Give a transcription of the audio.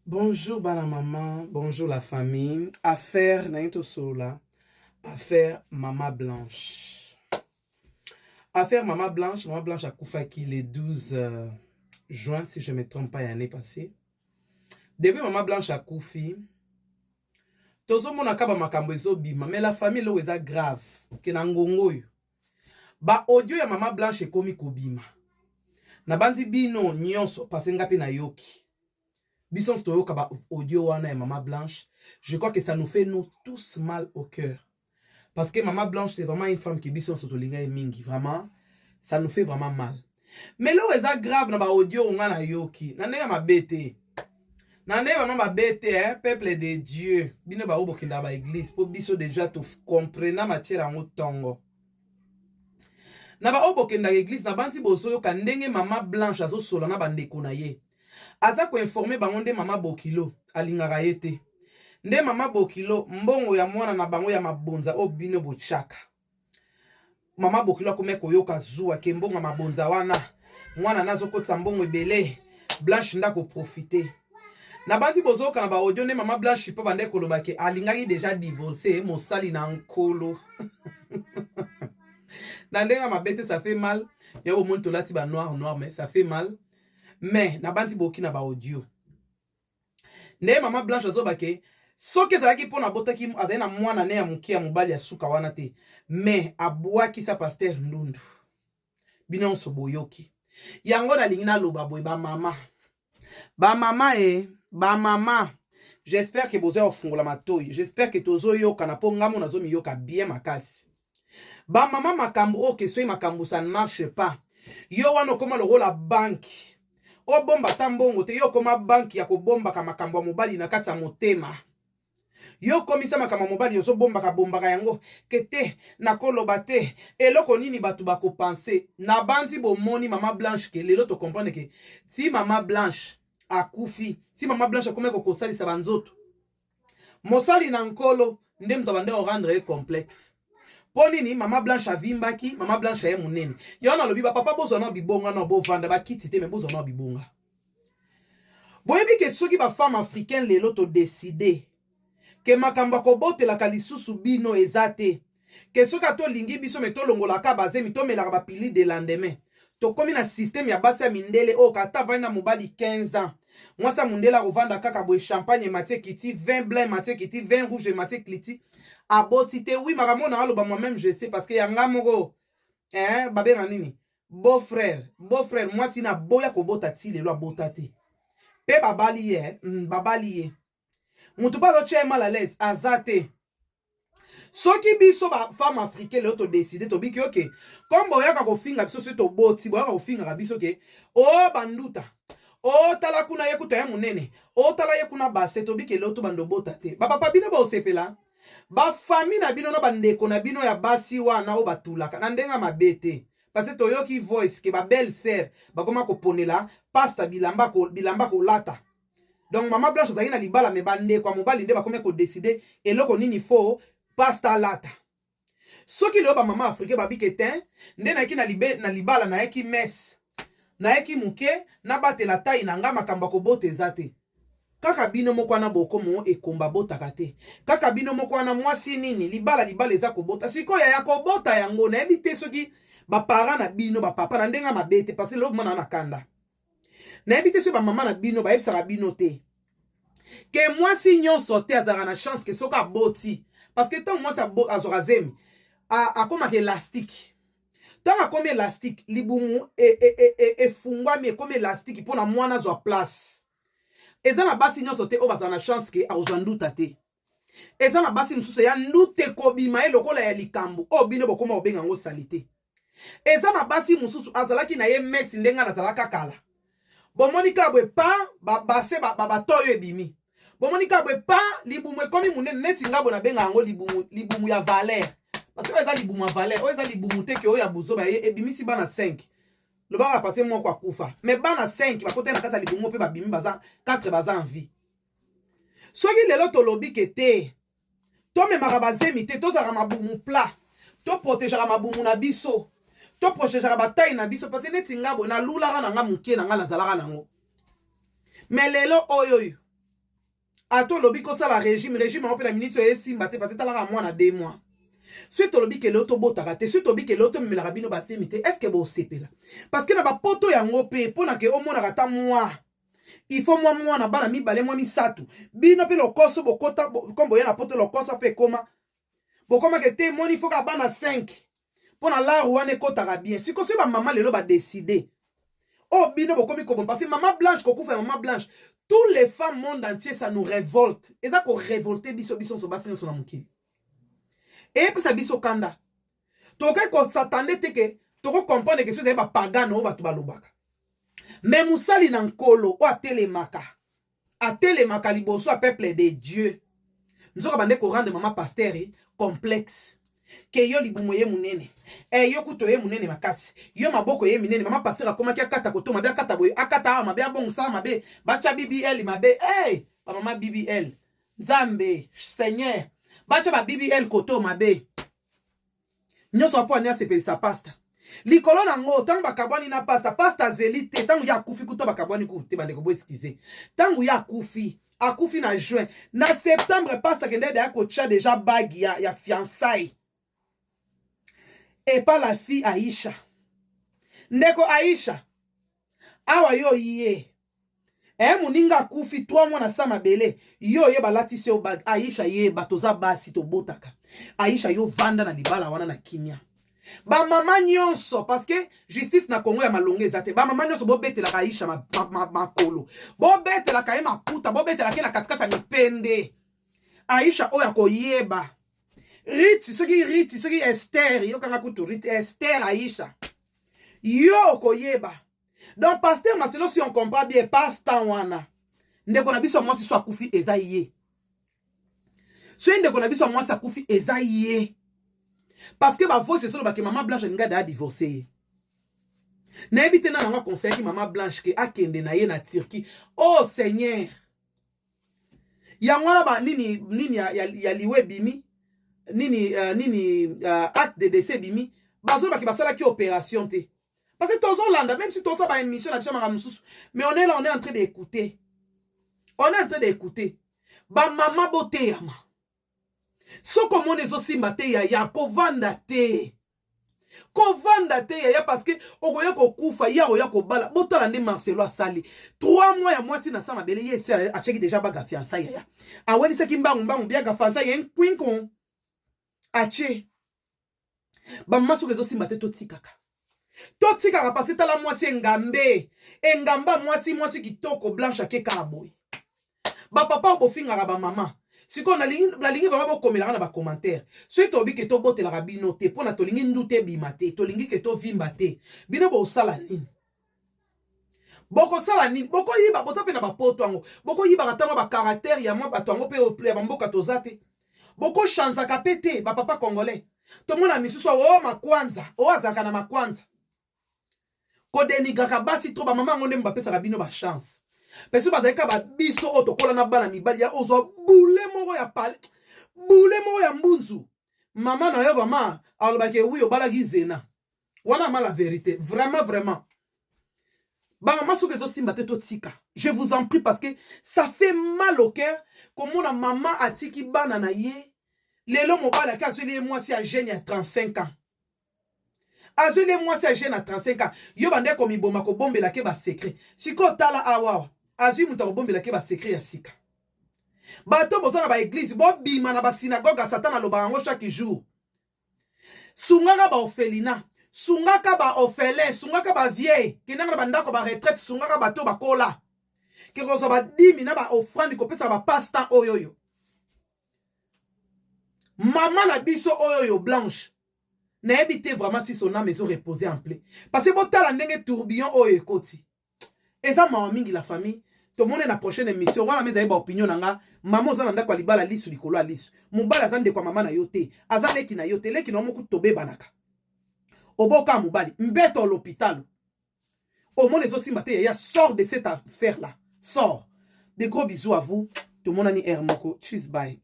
Bonjour bana maman, bonjour la famille. Affaire Naito Sola, affaire Maman Blanche. Affaire Maman Blanche a Koufaki le 12 juin, si je ne me trompe pas, l'année passée. Depuis Maman Blanche a Koufi, Tozo Monakaba Makambo Bima, mais la famille là est grave, que nangongo. Ba audio ya Maman Blanche est komi kobima. Na bandi bino nyonso pasengapi na yoki. Bison Toyoka ba audio wana et Maman Blanche, je crois que ça nous fait nous tous mal au cœur. Parce que Maman Blanche, c'est vraiment une femme qui bison sotolinga et mingi. Vraiment, ça nous fait vraiment mal. Mais là, c'est grave na ba audio on na yoki. Nane ya mabete. Nane vraiment mabete, hein, peuple de Dieu. Bino ba obo kinda ba église. Po biso déjà to comprena matière en tongo. Na ba obo kinda église na banti boso yo kandenge Maman Blanche azo sola na bandeko na ye. Aza ko informer bango nde Mama Bokilo alingaka ye te. Nde Mama Bokilo mbongo ya mwana na bango ya mabonza o bino bochaka. Mama Bokilo akome koyoka zuwa ke mbongo mabonza wana mwana nazo kotsa mbongo ebele Blanche ndako profiter. Na banti bozoka na ba audio nde Mama Blanche pa bande koloba ke alingaki déjà divorcé mosali na nkolo. Na ndenga mabete ça fait mal. Ya au monde lati ba noir mais ça fait mal. Mais na banti boki na ba audio. Ne Maman Blanche azobake soki ezalaki mpona botaki azali na mwana ne ya moke ya mobali ya suka wana te mais abwaki sa Pasteur Ndundu bino nyonso boyoki yango nalingi naloba boye bamama bamama j'espère que bozoya kofungola matoyi, j'espère que tozoyoka na mpo ngamo nazomiyoka bien makasi bamama makambo oyo kesoi makambo ça ne marche pas yo wana okoma lokola banki obomba ta mbongo te yo koma banki ya kobombaka makambo ya mobali na kati ya motema yo komisa makambo ya mobali yozobombaka bombaka yango kete nakoloba te eloko nini bato bakopense na banzi bomoni Maman Blanche ke lelo to comprendre ke si Maman Blanche akufi si Maman Blanche akomeka kosalisa banzoto mosali na nkolo nde moto bande orendre complexe poni ni Maman Blanche avimbaki Maman Blanche aye munene yo na lobi ba papa bozo na bibonga na bo vanda ba kiti te me bozo na bibonga boyebi ke soki ba femme africaine lelo to décider ke makambo kobotelaka lisusu bino ezate ke soki atolingi biso me tolongolaka bazemi tomelaka bapili de lendemain tokomi na système ya basi ya mindele oyo kata vandi na mobali 15 ans mwasi ya mondele akovanda kaka boye champagne matie kiti vin blanc matie kiti vin rouge matie kliti aboti te oui makambo na aloba moi-même je sais parce que yanga moko babenga nini beau-frère mwasi na boya kobota ti lelo abota te pe babali ye mutu bazo tche mal à l'aise azate soki biso ba femme africaine le to décider to biki okay comme boyaka kofinga biso so to boti boyaka kofinga biso ke o banduta o tala kuna ye kuta ya munene o tala ye kuna base to biki le to bando bota te ba papa bino ba osepela ba famille na bino na bandeko na bino ya basi wana o batulaka na ndenga mabete parce que toyoki voice ke ba belle sœur ba koma koponela pasta bilamba ko lata. Donc Maman Blanche azali na libala me bande kwa mobali nde bakome ko décider eloko nini fo pasta lata. Soki leo ba mama africain babike ten nde na libala na yeki mes. Na yeki muke na batela taille na nga makambo ko bote ezate. Kaka bino moko na bokomo ekomba botaka te. Kaka bino moko na mwasi nini libala eza ko bota. Siko ya ko bota yango na ebite soki ba parents na bino ba papa na ndenga mabete parce que lelo mona na kanda. Na ebite so ba mama na bino ba ebisaka bino te ke mwasi nyonso te azaka na chance ke soka boti parce que tant mwasi azora zemi akomaka élastique tant akomi élastique libumu efungwami ekomi élastique mpona mwana azwa place eza na basi nyonso te oyo bazala na chance ke akozwa nduta te eza na basi mosusu ya ndute kobima ye lokola ya likambo oyo bino bokoma kobenga yango salite eza na basi mosusu azalaki na ye mesi ndenge nazalaka kala bomonika bwe pa base batoyo ebimi bomonika bwe pa libumu ekomi munene neti ngabo na benga yango libumu ya valeur parce que eza libumu ya valeur oyo eza libumu te ke oyo ya buzoba ye ebimisi bana 5 lobaka passé moko akufa mais bana 5 bakote na kata libumu pe babimi baza 4 baza en vie soki lelo tolobi ke te tomemaka bazemi te tozalaka mabumu plat toprotegaka mabumu na biso to protéger bataille na biso parce que neti ngabo na lulaka na nga mukie na nga nazalaka nango mais lelo oyo ato lobi ko sala régime on peut la minute et simba te peut-être la mois na 2 mois suite lobi ke loto botaka te suite lobi ke loto me la rabino ba semite est-ce que bo sepela parce que na ba poto yango pe pona ke omona kata moi il faut moi na bana mi balé moi mi satu bino pe lokoso bokota kombo ya na poto lokoso pe koma bokoma ke te moni faut ka bana 5 pona la rouane kota bien si ko se ba maman lelo ba décider oh bino bokomi ko bon parce que maman blanche ko kufa maman blanche tous les femmes monde entier ça nous révolte et ça ko révolter biso so basino so na mukili et puis ça biso kanda to ko s'attendait que to ko comprendre que c'est ba pagano ba to balobaka mais musali na nkolo o atelemaka liboso a peuple de Dieu nzoka bande ko rendre maman pasteur complexe ke yo libumo ye munene yo kuto ye munene makasi yo maboko ye minene mama passer akoma ki akata koto mabe akata boy akata mabe abongsa mabe bacha BBL mabe ba mama BBL Nzambe Seigneur bacha ba BBL koto mabe nyoso apo anya sepelisa pasta likolo na ngo tangu bakabwani na pasta zelite tangu ya kufi kuto bakabwani ku te bande ko bo excuser tangu ya akufi na juin na septembre pasta kende da ko cha déjà bagi ya fiançailles et pas la fille Aïcha ndeko Aïcha awa yo yé muninga kufi 3 mois na sama bele yo balati se bag Aïcha ye batoza basi to botaka Aïcha yo vanda na libala wana na kimia ba mama nyonso parce que justice na Congo ya malonge zate ba mama nyonso bo betela Aïcha makolo bo betela ka ma puta bo betela ke na katikata mipende Aïcha oya ko yeba Riti soki Esther yo kanga kutu Riti Esther Aïcha yo koyeba donc pasteur Marcelo si on comprend bien pasteur wana ndeko na biso mwasi so akufi ezaye so ndeko na biso mwasi akufi ezaye parce que ba voice solo ba ke maman Blanche nga da divorcer na ebite na nga conseiller ki maman Blanche ke akende na ye na Turquie oh Seigneur ya ngwana ba nini ya liwe bimi nini acte de décès bimi bazo ba ki basala ki opération te parce que tozo landa même si tozo ba émission na bishama mususu mais on est là on est en train d'écouter ba mama boté yama soko mone zo simba te ya kovanda te ya parce que ogoya ko kufa ya oya ko bala botala ndi Marcelo asali 3 mois ya mwasi na sama bele yesi a cheki déjà baga fiançailles ya aweli seki mbangu biaga fiançailles en kwinko ache ba maso kezo simba te totikaka parce que tala mwasi engamba mwasi kitoko Blanche akeka boy ba papa bofinga ba mama siko na lingi vraiment bokomela na ba commentaire so to bi ke to botela rabino te pona to lingi ndute bimate to lingi ke to vimba te bino bo sala nini boko sala nini boko yiba boza pe na ba poto ango boko yiba katanga ba caractère ya mwa bato ango pe ya mboka tozate boko chanza kapete ba papa congolais to mona misusu o makwanza o azaka na makwanza ko denigaka basi to ba mama ngonde mbapesa rabino ba chance parce que bazaka ba biso otokola na bana mibali ya ozo boule moko ya pale boule moko ya mbunzu mama na yo vraiment alobake oui obala gizena wana ma la vérité vraiment ba mama soke zo simba te to tika je vous en prie parce que ça fait mal au cœur comme na mama atiki bana na ye lelo mobala ka zeli moi si a jeune à 35 ans azeli moi si a jeune à 35 ans yo bande ko miboma ko bombela ke ba secret siko tala awa azui muta ko bombela ke ba secret ya sika bato bozana ba église bo bima na ba synagogue Satan aloba ngo chaque jour sungaka ba orphelinat sungaka ba orphelin sungaka ba vieille kinanga ba ndako ba retraite sungaka bato ba kola ke kozo ba dimi na ba offrande ko pesa ba pasteur oyoyo maman na biso oyoyo Blanche na ebité vraiment si son âme est reposée en paix parce que botala ndenge tourbillon oyo ekoti eza mawa mingi la famille to mone na prochaine émission wana meza ba opinion nanga maman za ndako libala lisu likolo lisu mubala za ndeko mama na yote aza leki na yote leki na moku tobe banaka oboka mubali mbeto à l'hôpital au monde ezo simba te ya sort de cette affaire là sort. Des gros bisous à vous tout le monde ani Hermoko, tschüss bye.